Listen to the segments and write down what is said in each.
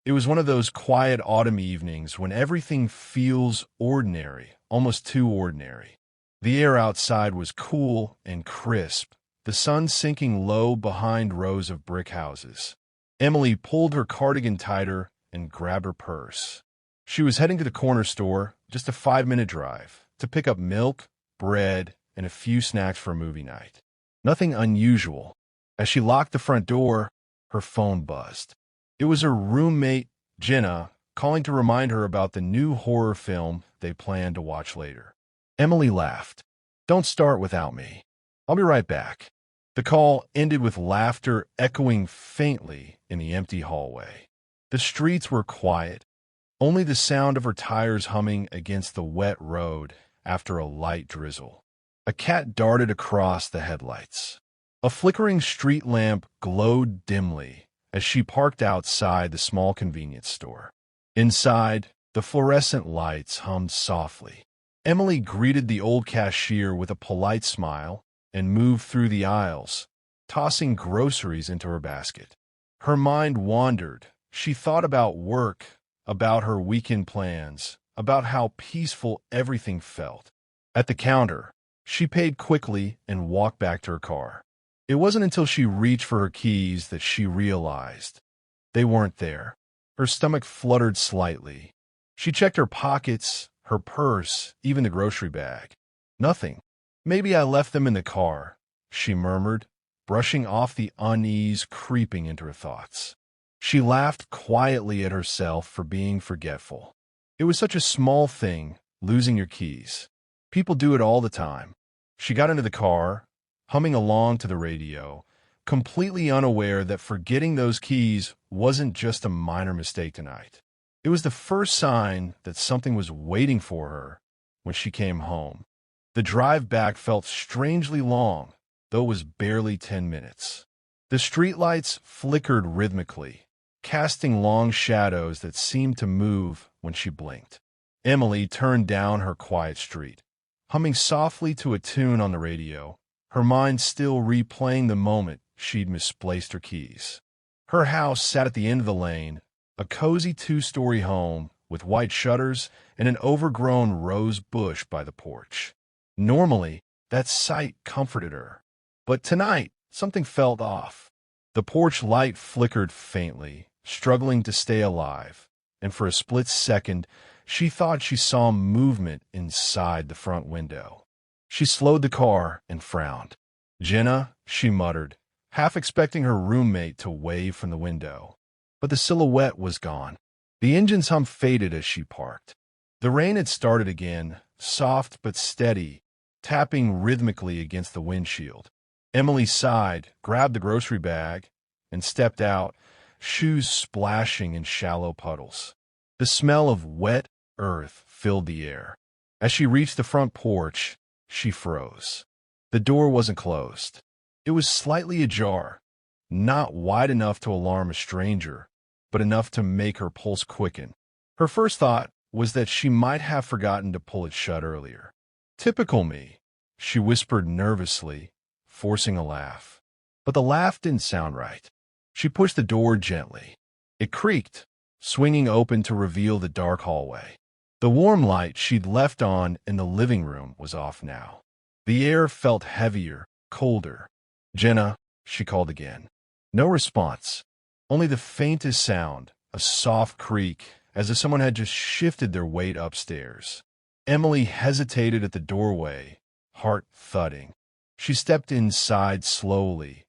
It was one of those quiet autumn evenings when everything feels ordinary, almost too ordinary. The air outside was cool and crisp, the sun sinking low behind rows of brick houses. Emily pulled her cardigan tighter and grabbed her purse. She was heading to the corner store, just a 5-minute drive, to pick up milk, bread, and a few snacks for a movie night. Nothing unusual. As she locked the front door, her phone buzzed. It was her roommate, Jenna, calling to remind her about the new horror film they planned to watch later. Emily laughed. "Don't start without me. I'll be right back." The call ended with laughter echoing faintly in the empty hallway. The streets were quiet, only the sound of her tires humming against the wet road after a light drizzle. A cat darted across the headlights. A flickering street lamp glowed dimly as she parked outside the small convenience store. Inside, the fluorescent lights hummed softly. Emily greeted the old cashier with a polite smile and moved through the aisles, tossing groceries into her basket. Her mind wandered. She thought about work, about her weekend plans, about how peaceful everything felt. At the counter, she paid quickly and walked back to her car. It wasn't until she reached for her keys that she realized they weren't there. Her stomach fluttered slightly. She checked her pockets, her purse, even the grocery bag. Nothing. "Maybe I left them in the car," she murmured, brushing off the unease creeping into her thoughts. She laughed quietly at herself for being forgetful. It was such a small thing, losing your keys. People do it all the time. She got into the car, humming along to the radio, completely unaware that forgetting those keys wasn't just a minor mistake tonight. It was the first sign that something was waiting for her when she came home. The drive back felt strangely long, though it was barely 10 minutes. The streetlights flickered rhythmically, casting long shadows that seemed to move when she blinked. Emily turned down her quiet street, humming softly to a tune on the radio, her mind still replaying the moment she'd misplaced her keys. Her house sat at the end of the lane, a cozy 2-story home with white shutters and an overgrown rose bush by the porch. Normally, that sight comforted her, but tonight something felt off. The porch light flickered faintly, struggling to stay alive, and for a split second, she thought she saw movement inside the front window. She slowed the car and frowned. "Jenna," she muttered, half expecting her roommate to wave from the window. But the silhouette was gone. The engine's hum faded as she parked. The rain had started again, soft but steady, tapping rhythmically against the windshield. Emily sighed, grabbed the grocery bag, and stepped out, shoes splashing in shallow puddles. The smell of wet earth filled the air. As she reached the front porch, she froze. The door wasn't closed. It was slightly ajar, not wide enough to alarm a stranger, but enough to make her pulse quicken. Her first thought was that she might have forgotten to pull it shut earlier. "Typical me," she whispered nervously, forcing a laugh. But the laugh didn't sound right. She pushed the door gently. It creaked, swinging open to reveal the dark hallway. The warm light she'd left on in the living room was off now. The air felt heavier, colder. "Jenna," she called again. No response, only the faintest sound, a soft creak, as if someone had just shifted their weight upstairs. Emily hesitated at the doorway, heart thudding. She stepped inside slowly,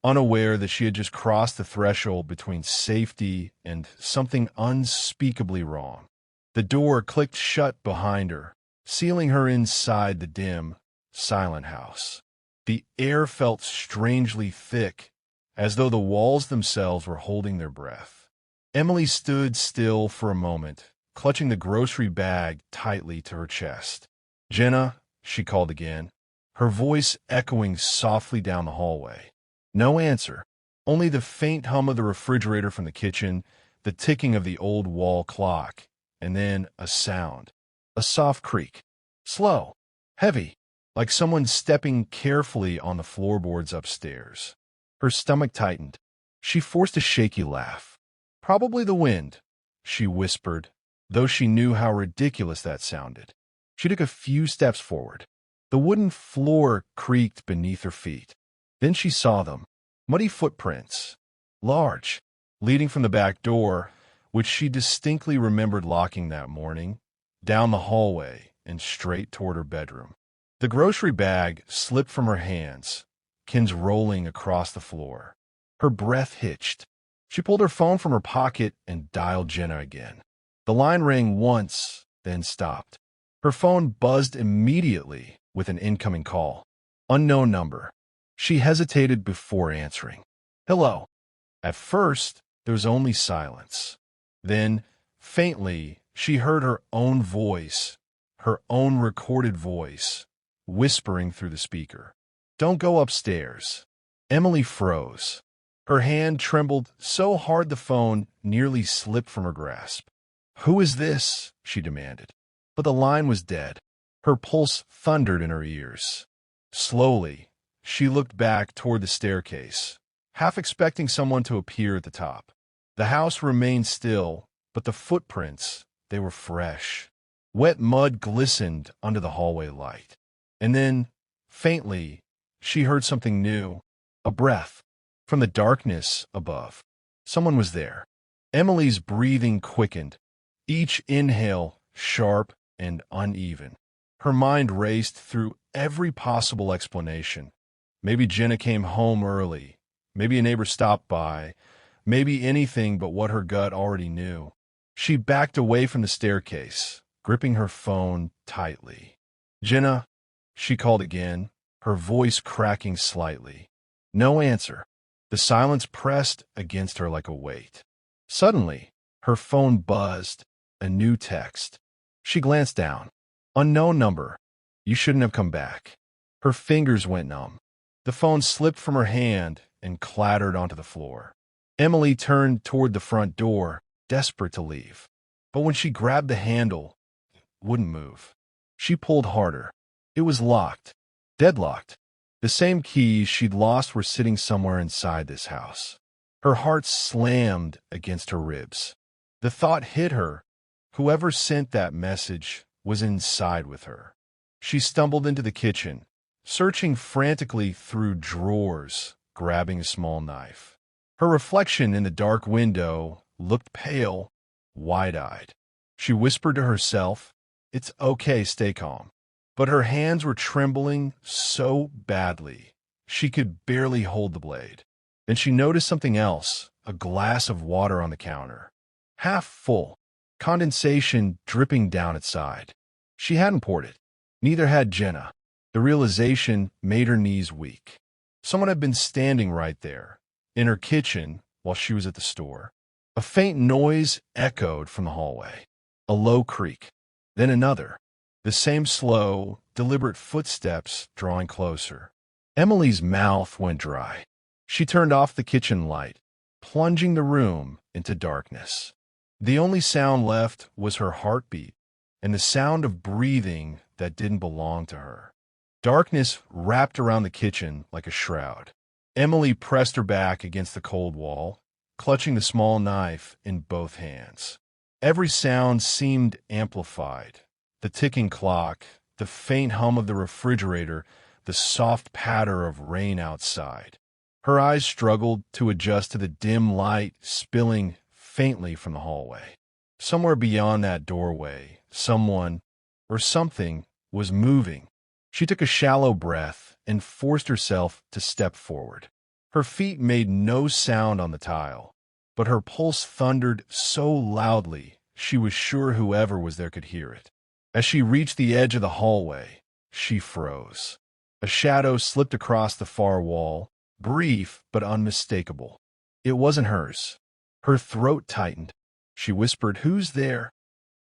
unaware that she had just crossed the threshold between safety and something unspeakably wrong. The door clicked shut behind her, sealing her inside the dim, silent house. The air felt strangely thick, as though the walls themselves were holding their breath. Emily stood still for a moment, clutching the grocery bag tightly to her chest. "Jenna," she called again, her voice echoing softly down the hallway. No answer, only the faint hum of the refrigerator from the kitchen, the ticking of the old wall clock, and then a sound, a soft creak, slow, heavy, like someone stepping carefully on the floorboards upstairs. Her stomach tightened. She forced a shaky laugh. Probably the wind, she whispered, though she knew how ridiculous that sounded. She took a few steps forward. The wooden floor creaked beneath her feet. Then she saw them, muddy footprints, large, leading from the back door, which she distinctly remembered locking that morning, down the hallway and straight toward her bedroom. The grocery bag slipped from her hands, Ken's rolling across the floor. Her breath hitched. She pulled her phone from her pocket and dialed Jenna again. The line rang once, then stopped. Her phone buzzed immediately with an incoming call. Unknown number. She hesitated before answering. Hello. At first, there was only silence. Then, faintly, she heard her own voice, her own recorded voice, whispering through the speaker. Don't go upstairs. Emily froze. Her hand trembled so hard the phone nearly slipped from her grasp. Who is this? She demanded. But the line was dead. Her pulse thundered in her ears. Slowly, she looked back toward the staircase, half expecting someone to appear at the top. The house remained still, but the footprints, they were fresh. Wet mud glistened under the hallway light. And then, faintly, she heard something new, a breath, from the darkness above. Someone was there. Emily's breathing quickened, each inhale sharp and uneven. Her mind raced through every possible explanation. Maybe Jenna came home early. Maybe a neighbor stopped by. Maybe anything but what her gut already knew. She backed away from the staircase, gripping her phone tightly. Jenna, she called again, her voice cracking slightly. No answer. The silence pressed against her like a weight. Suddenly, her phone buzzed, a new text. She glanced down. Unknown number. You shouldn't have come back. Her fingers went numb. The phone slipped from her hand and clattered onto the floor. Emily turned toward the front door, desperate to leave. But when she grabbed the handle, it wouldn't move. She pulled harder. It was locked. Deadlocked. The same keys she'd lost were sitting somewhere inside this house. Her heart slammed against her ribs. The thought hit her. Whoever sent that message was inside with her. She stumbled into the kitchen, searching frantically through drawers, grabbing a small knife. Her reflection in the dark window looked pale, wide-eyed. She whispered to herself, "It's okay, stay calm." But her hands were trembling so badly, she could barely hold the blade. Then she noticed something else, a glass of water on the counter. Half full, condensation dripping down its side. She hadn't poured it. Neither had Jenna. The realization made her knees weak. Someone had been standing right there, in her kitchen, while she was at the store. A faint noise echoed from the hallway. A low creak. Then another. The same slow, deliberate footsteps drawing closer. Emily's mouth went dry. She turned off the kitchen light, plunging the room into darkness. The only sound left was her heartbeat and the sound of breathing that didn't belong to her. Darkness wrapped around the kitchen like a shroud. Emily pressed her back against the cold wall, clutching the small knife in both hands. Every sound seemed amplified. The ticking clock, the faint hum of the refrigerator, the soft patter of rain outside. Her eyes struggled to adjust to the dim light spilling faintly from the hallway. Somewhere beyond that doorway, someone, or something, was moving. She took a shallow breath and forced herself to step forward. Her feet made no sound on the tile, but her pulse thundered so loudly she was sure whoever was there could hear it. As she reached the edge of the hallway, she froze. A shadow slipped across the far wall, brief but unmistakable. It wasn't hers. Her throat tightened. She whispered, "Who's there?"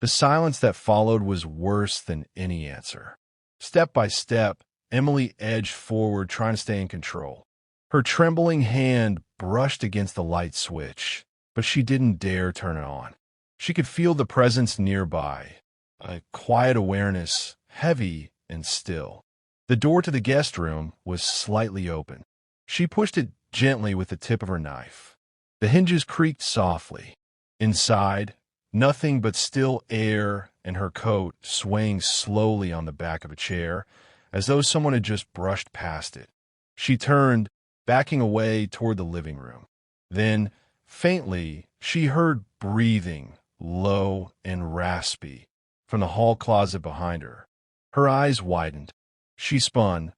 The silence that followed was worse than any answer. Step by step, Emily edged forward, trying to stay in control. Her trembling hand brushed against the light switch, but she didn't dare turn it on. She could feel the presence nearby, a quiet awareness, heavy and still. The door to the guest room was slightly open. She pushed it gently with the tip of her knife. The hinges creaked softly. Inside, nothing but still air and her coat swaying slowly on the back of a chair, as though someone had just brushed past it. She turned, backing away toward the living room. Then, faintly, she heard breathing, low and raspy, from the hall closet behind her. Her eyes widened. She spun,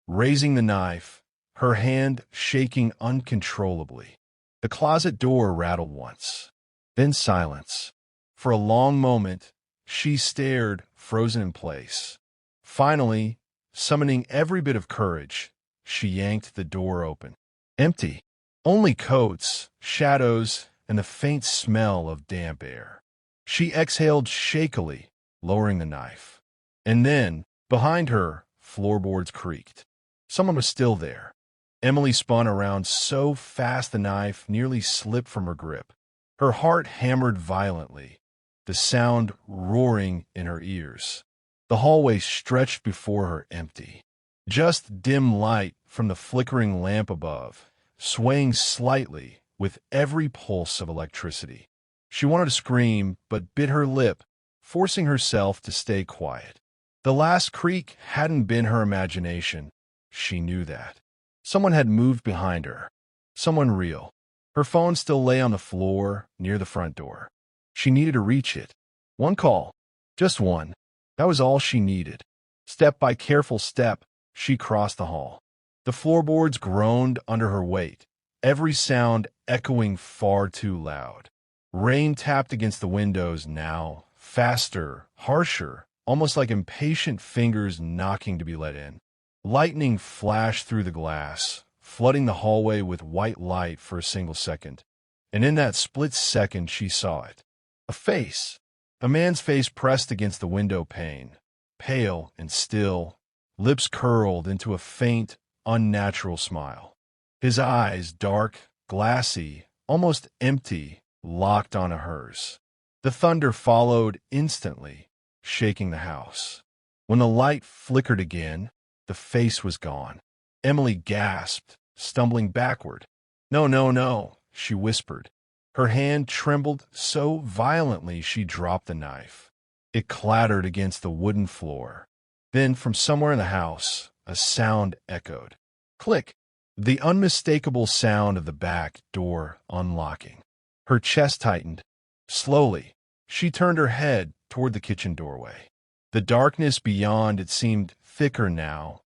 raising the knife, her hand shaking uncontrollably. The closet door rattled once. Then silence. For a long moment, she stared, frozen in place. Finally, summoning every bit of courage, she yanked the door open. Empty. Only coats, shadows, and the faint smell of damp air. She exhaled shakily, lowering the knife. And then, behind her, floorboards creaked. Someone was still there. Emily spun around so fast the knife nearly slipped from her grip. Her heart hammered violently, the sound roaring in her ears. The hallway stretched before her empty. Just dim light from the flickering lamp above, swaying slightly with every pulse of electricity. She wanted to scream, but bit her lip, forcing herself to stay quiet. The last creak hadn't been her imagination. She knew that. Someone had moved behind her. Someone real. Her phone still lay on the floor near the front door. She needed to reach it. One call. Just one. That was all she needed. Step by careful step, she crossed the hall. The floorboards groaned under her weight, every sound echoing far too loud. Rain tapped against the windows now, faster, harsher, almost like impatient fingers knocking to be let in. Lightning flashed through the glass, flooding the hallway with white light for a single second. And in that split second, she saw it. A face. A man's face pressed against the window pane, pale and still, lips curled into a faint, unnatural smile. His eyes, dark, glassy, almost empty, locked onto hers. The thunder followed instantly, shaking the house. When the light flickered again, the face was gone. Emily gasped, stumbling backward. "No, no, no," she whispered. Her hand trembled so violently she dropped the knife. It clattered against the wooden floor. Then, from somewhere in the house, a sound echoed. Click! The unmistakable sound of the back door unlocking. Her chest tightened. Slowly, she turned her head toward the kitchen doorway. The darkness beyond it seemed thicker now,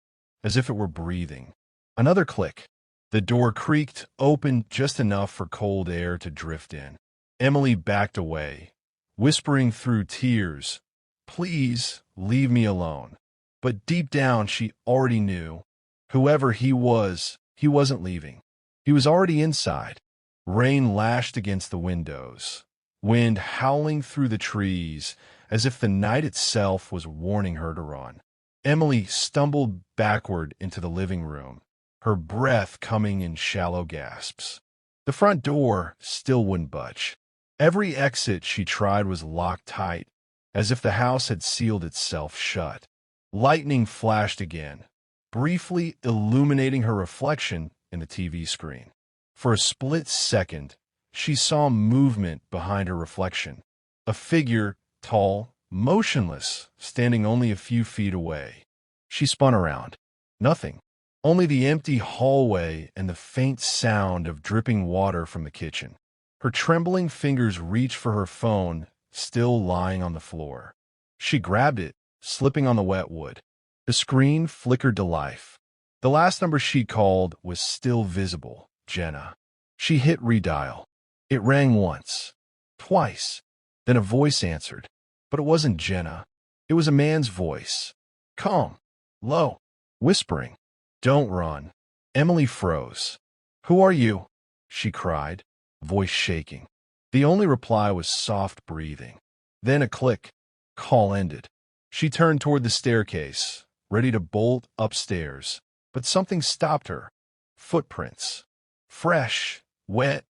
as if it were breathing. Another click. The door creaked open just enough for cold air to drift in. Emily backed away, whispering through tears, "Please, leave me alone." But deep down she already knew, whoever he wasn't leaving. He was already inside. Rain lashed against the windows, wind howling through the trees, as if the night itself was warning her to run. Emily stumbled backward into the living room, her breath coming in shallow gasps. The front door still wouldn't budge. Every exit she tried was locked tight, as if the house had sealed itself shut. Lightning flashed again, briefly illuminating her reflection in the TV screen. For a split second, she saw movement behind her reflection. A figure, tall, motionless, standing only a few feet away. She spun around. Nothing. Only the empty hallway and the faint sound of dripping water from the kitchen. Her trembling fingers reached for her phone, still lying on the floor. She grabbed it, slipping on the wet wood. The screen flickered to life. The last number she called was still visible, Jenna. She hit redial. It rang once, twice. Then a voice answered. But it wasn't Jenna. It was a man's voice. Calm, low, whispering. "Don't run." Emily froze. "Who are you?" she cried, voice shaking. The only reply was soft breathing. Then a click. Call ended. She turned toward the staircase, ready to bolt upstairs, but something stopped her. Footprints. Fresh, wet,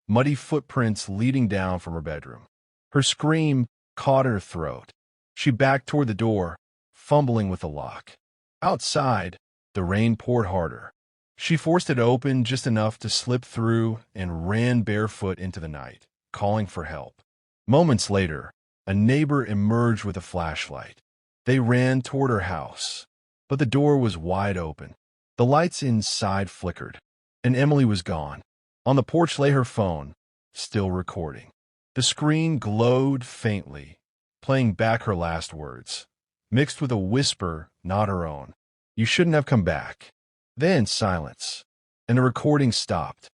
muddy footprints leading down from her bedroom. Her scream caught her throat. She backed toward the door, fumbling with the lock. Outside, the rain poured harder. She forced it open just enough to slip through and ran barefoot into the night, calling for help. Moments later, a neighbor emerged with a flashlight. They ran toward her house, but the door was wide open. The lights inside flickered, and Emily was gone. On the porch lay her phone, still recording. The screen glowed faintly, playing back her last words, mixed with a whisper not her own. "You shouldn't have come back." Then silence, and the recording stopped.